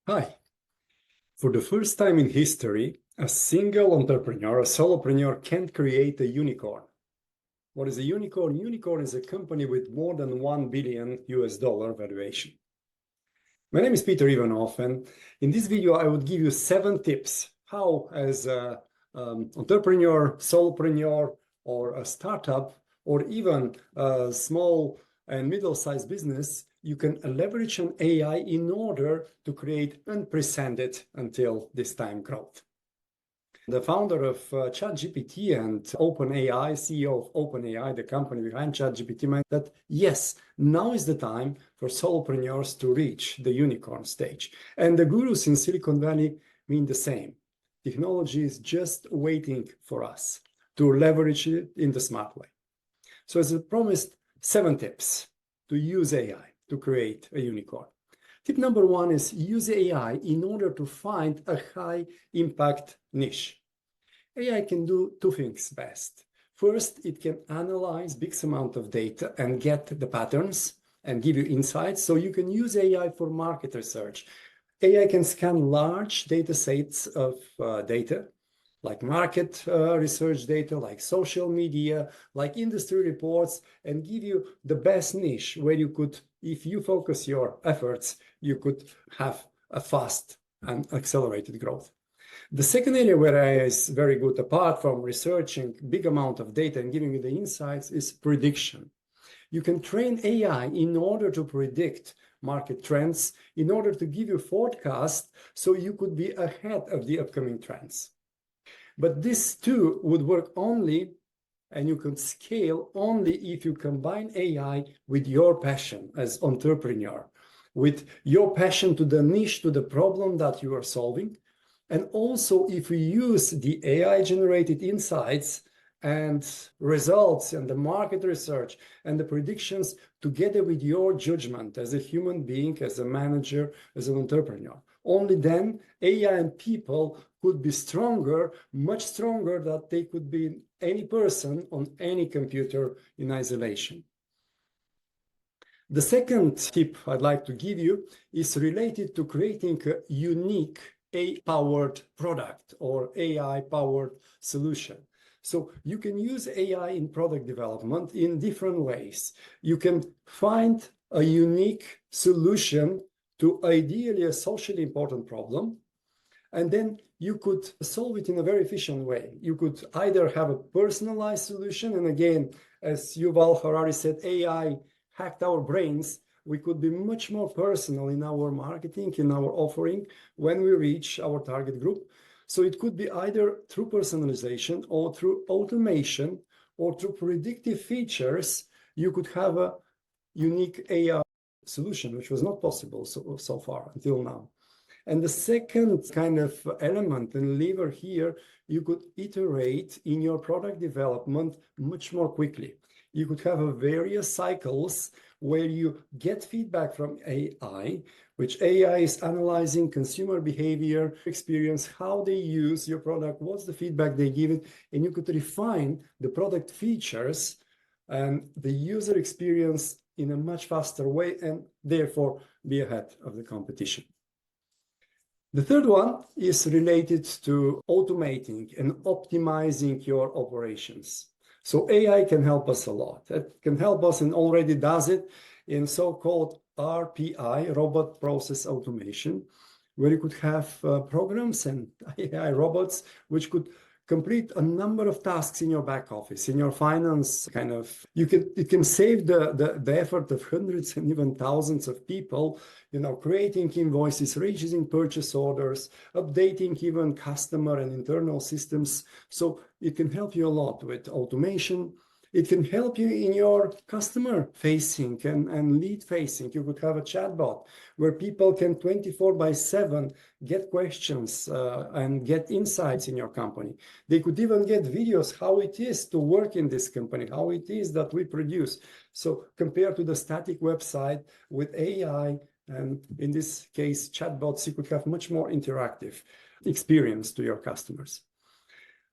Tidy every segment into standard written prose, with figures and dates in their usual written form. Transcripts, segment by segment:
Hi. For the first time in history, a single entrepreneur, a solopreneur, can create a unicorn. What is a unicorn? Unicorn is a company with more than $1 billion valuation. My name is Peter Ivanov, and in this video, I would give you 7 tips how, as an entrepreneur, solopreneur, or a startup, or even a small and middle-sized business, you can leverage on AI in order to create unprecedented until this time growth. The founder of ChatGPT and OpenAI, CEO of OpenAI, the company behind ChatGPT, meant that yes, now is the time for solopreneurs to reach the unicorn stage. And the gurus in Silicon Valley mean the same. Technology is just waiting for us to leverage it in the smart way. So as I promised, 7 tips to use AI to create a unicorn. Tip number 1 is use AI in order to find a high impact niche. AI can do 2 things best. First, it can analyze big amount of data and get the patterns and give you insights. So you can use AI for market research. AI can scan large data sets of data, like market research data, like social media, like industry reports, and give you the best niche where you could, if you focus your efforts, you could have a fast and accelerated growth. The second area where AI is very good, apart from researching big amount of data and giving you the insights, is prediction. You can train AI in order to predict market trends, in order to give you forecast so you could be ahead of the upcoming trends. But this too would work only, and you can scale only if you combine AI with your passion as entrepreneur, with your passion to the niche, to the problem that you are solving. And also if we use the AI-generated insights and results and the market research and the predictions together with your judgment as a human being, as a manager, as an entrepreneur. Only then AI and people could be stronger, much stronger than they could be any person on any computer in isolation. The second tip I'd like to give you is related to creating a unique AI-powered product or AI-powered solution. So you can use AI in product development in different ways. You can find a unique solution to ideally a socially important problem, and then you could solve it in a very efficient way. You could either have a personalized solution, and again, as Yuval Harari said, AI hacked our brains. We could be much more personal in our marketing, in our offering when we reach our target group. So it could be either through personalization or through automation or through predictive features. You could have a unique AI solution, which was not possible so far until now. And the second kind of element and lever here, you could iterate in your product development much more quickly. You could have various cycles where you get feedback from AI, which AI is analyzing consumer behavior, experience, how they use your product, what's the feedback they give it, and you could refine the product features and the user experience in a much faster way and therefore be ahead of the competition. The third one is related to automating and optimizing your operations. So AI can help us a lot. It can help us and already does it in so-called RPI, robot process automation, where you could have programs and AI robots which could complete a number of tasks in your back office, in your finance it can save the effort of hundreds and even thousands of people, creating invoices, raising purchase orders, updating even customer and internal systems. So it can help you a lot with automation. It can help you in your customer facing and lead facing. You could have a chatbot where people can 24/7 get questions and get insights in your company. They could even get videos how it is to work in this company, how it is that we produce. So compared to the static website with AI, and in this case, chatbots, you could have much more interactive experience to your customers.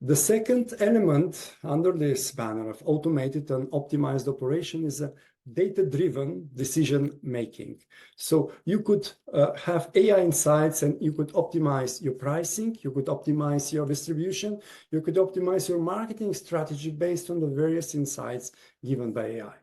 The second element under this banner of automated and optimized operation is a data-driven decision making. So you could have AI insights, and you could optimize your pricing, you could optimize your distribution, you could optimize your marketing strategy based on the various insights given by AI.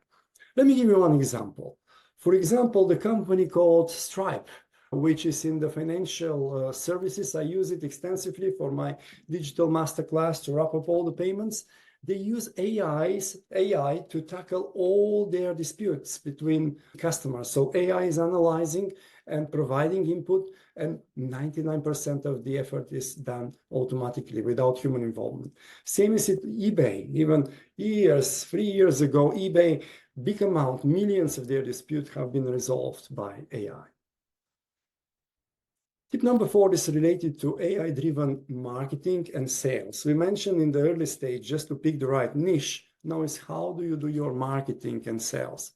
Let me give you one example. For example, the company called Stripe, which is in the financial services. I use it extensively for my digital masterclass to wrap up all the payments. They use AI to tackle all their disputes between customers. So AI is analyzing and providing input, and 99% of the effort is done automatically without human involvement. Same as at eBay. Even 3 years ago, eBay, big amount, millions of their disputes have been resolved by AI. Tip number 4 is related to AI-driven marketing and sales. We mentioned in the early stage, just to pick the right niche, now is how do you do your marketing and sales?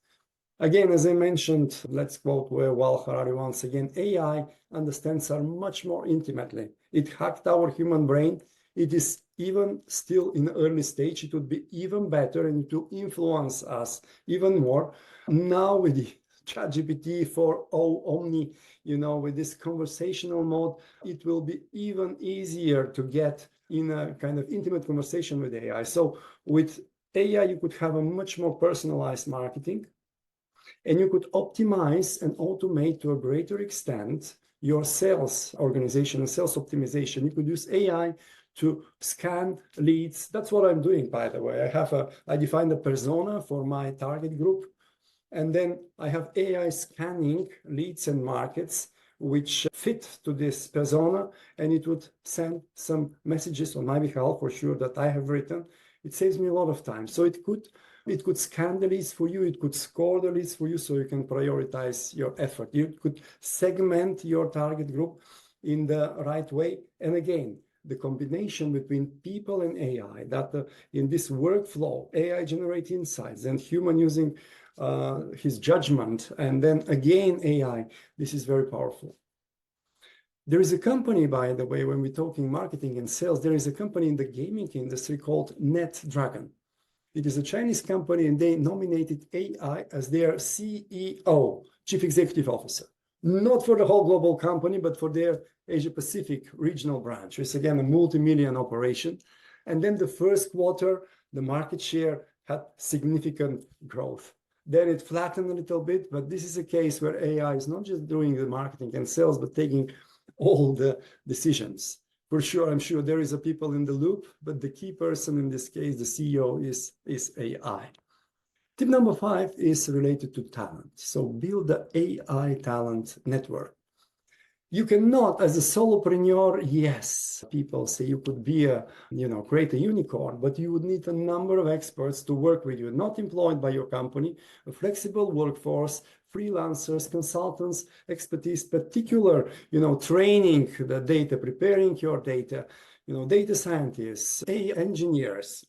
Again, as I mentioned, let's quote Yuval Harari once again, AI understands us much more intimately. It hacked our human brain. It is even still in the early stage. It would be even better, and it will influence us even more. Now with the ChatGPT for Omni, with this conversational mode, it will be even easier to get in a kind of intimate conversation with AI. So with AI, you could have a much more personalized marketing, and you could optimize and automate to a greater extent your sales organization and sales optimization. You could use AI to scan leads. That's what I'm doing, by the way. I defined a persona for my target group. And then I have AI scanning leads and markets which fit to this persona, and it would send some messages on my behalf for sure that I have written. It saves me a lot of time. So it could scan the leads for you, it could score the leads for you, so you can prioritize your effort. You could segment your target group in the right way. And again, the combination between people and AI, that in this workflow, AI generate insights and human using his judgment, and then again AI, this is very powerful. There is a company, by the way, when we're talking marketing and sales, there is a company in the gaming industry called NetDragon. It is a Chinese company, and they nominated AI as their CEO, Chief Executive Officer. Not for the whole global company, but for their Asia Pacific regional branch. It's again a multi-million operation. And then the first quarter, the market share had significant growth. Then it flattened a little bit, but this is a case where AI is not just doing the marketing and sales, but taking all the decisions. For sure, I'm sure there is a people in the loop, but the key person in this case, the CEO, is AI. Tip number 5 is related to talent. So build the AI talent network. You cannot, as a solopreneur, yes, people say you could be create a unicorn, but you would need a number of experts to work with you, not employed by your company, a flexible workforce, freelancers, consultants, expertise, particular, training the data, preparing your data, data scientists, AI engineers,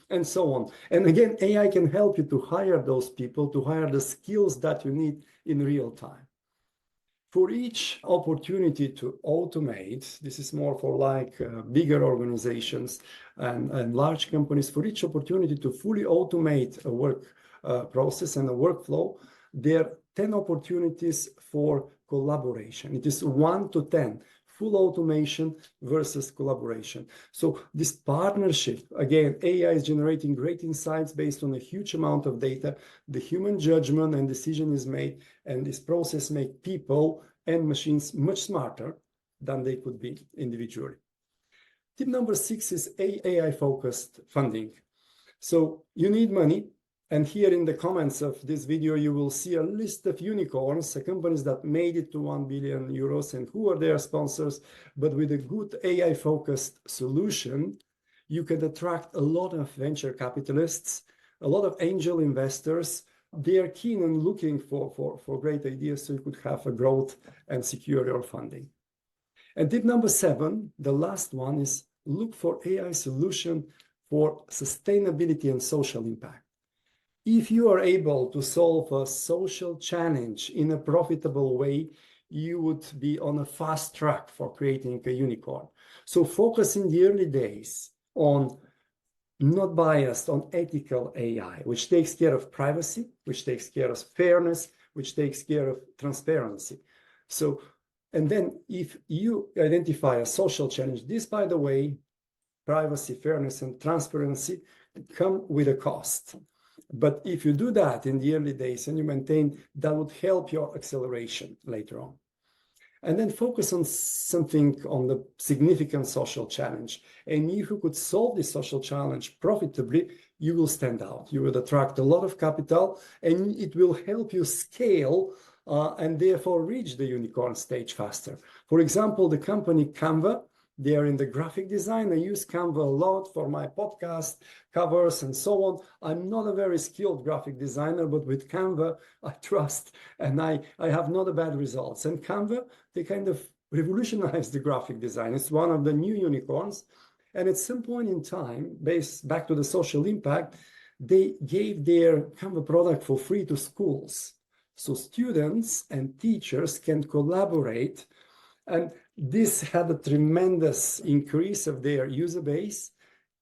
and so on. And again, AI can help you to hire those people, to hire the skills that you need in real time. For each opportunity to automate, this is more for bigger organizations and large companies, for each opportunity to fully automate a work process and a workflow, there are 10 opportunities for collaboration. It is 1 to 10, full automation versus collaboration. So this partnership, again, AI is generating great insights based on a huge amount of data. The human judgment and decision is made, and this process makes people and machines much smarter than they could be individually. Tip number 6 is AI-focused funding. So you need money. And here in the comments of this video, you will see a list of unicorns, companies that made it to 1 billion euros and who are their sponsors. But with a good AI-focused solution, you can attract a lot of venture capitalists, a lot of angel investors. They are keen on looking for great ideas, so you could have a growth and secure your funding. And tip number 7, the last one, is look for AI solution for sustainability and social impact. If you are able to solve a social challenge in a profitable way, you would be on a fast track for creating a unicorn. So focus in the early days on not biased on ethical AI, which takes care of privacy, which takes care of fairness, which takes care of transparency. So, and then if you identify a social challenge, this, by the way, privacy, fairness, and transparency come with a cost. But if you do that in the early days and you maintain, that would help your acceleration later on. And then focus on something, on the significant social challenge. And if you could solve this social challenge profitably, you will stand out. You will attract a lot of capital, and it will help you scale and therefore reach the unicorn stage faster. For example, the company Canva, they are in the graphic design. I use Canva a lot for my podcast covers and so on. I'm not a very skilled graphic designer, but with Canva, I trust, and I have not a bad results. And Canva, they kind of revolutionized the graphic design. It's one of the new unicorns. And at some point in time, based back to the social impact, they gave their Canva product for free to schools. So students and teachers can collaborate, and this had a tremendous increase of their user base.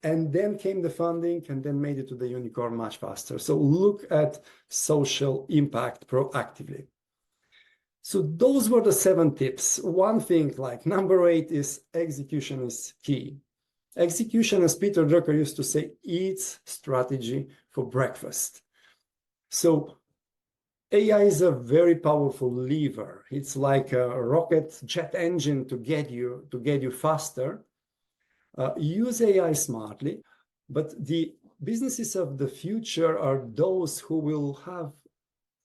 And then came the funding, and then made it to the unicorn much faster. So look at social impact proactively. So those were the 7 tips. One thing, like number 8, is execution is key. Execution, as Peter Drucker used to say, eats strategy for breakfast. So AI is a very powerful lever. It's like a rocket jet engine to get you faster. Use AI smartly, but the businesses of the future are those who will have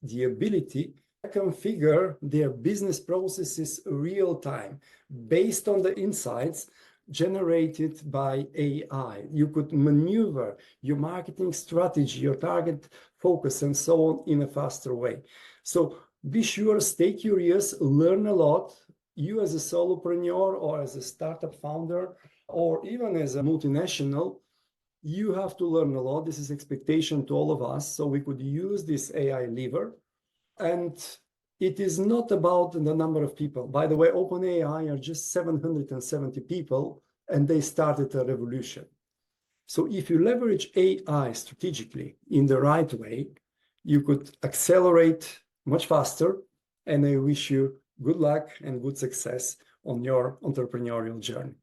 the ability to configure their business processes real time based on the insights generated by AI. You could maneuver your marketing strategy, your target focus, and so on in a faster way. So be sure, stay curious, learn a lot. You as a solopreneur or as a startup founder, or even as a multinational, you have to learn a lot. This is expectation to all of us. So we could use this AI lever. And it is not about the number of people. By the way, OpenAI are just 770 people, and they started a revolution. So if you leverage AI strategically in the right way, you could accelerate much faster. And I wish you good luck and good success on your entrepreneurial journey.